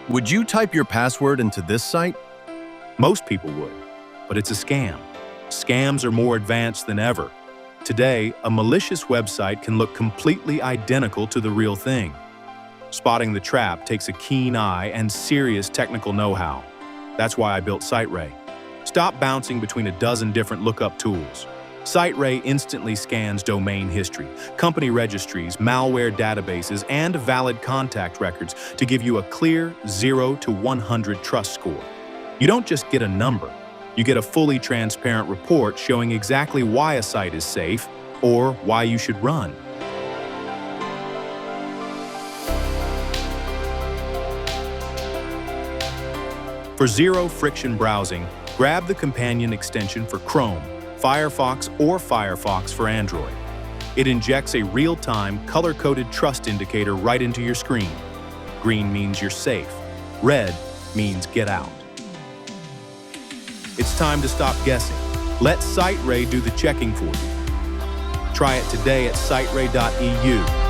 Would you type your password into this site? Most people would, but it's a scam. Scams are more advanced than ever. Today, a malicious website can look completely identical to the real thing. Spotting the trap takes a keen eye and serious technical know-how. That's why I built SiteRay. Stop bouncing between a dozen different lookup tools. SiteRay instantly scans domain history, company registries, malware databases, and valid contact records to give you a clear 0 to 100 trust score. You don't just get a number, you get a fully transparent report showing exactly why a site is safe or why you should run. For zero-friction browsing, grab the companion extension for Chrome, Firefox, or Firefox for Android. It injects a real-time, color-coded trust indicator right into your screen. Green means you're safe. Red means get out. It's time to stop guessing. Let SiteRay do the checking for you. Try it today at SiteRay.eu.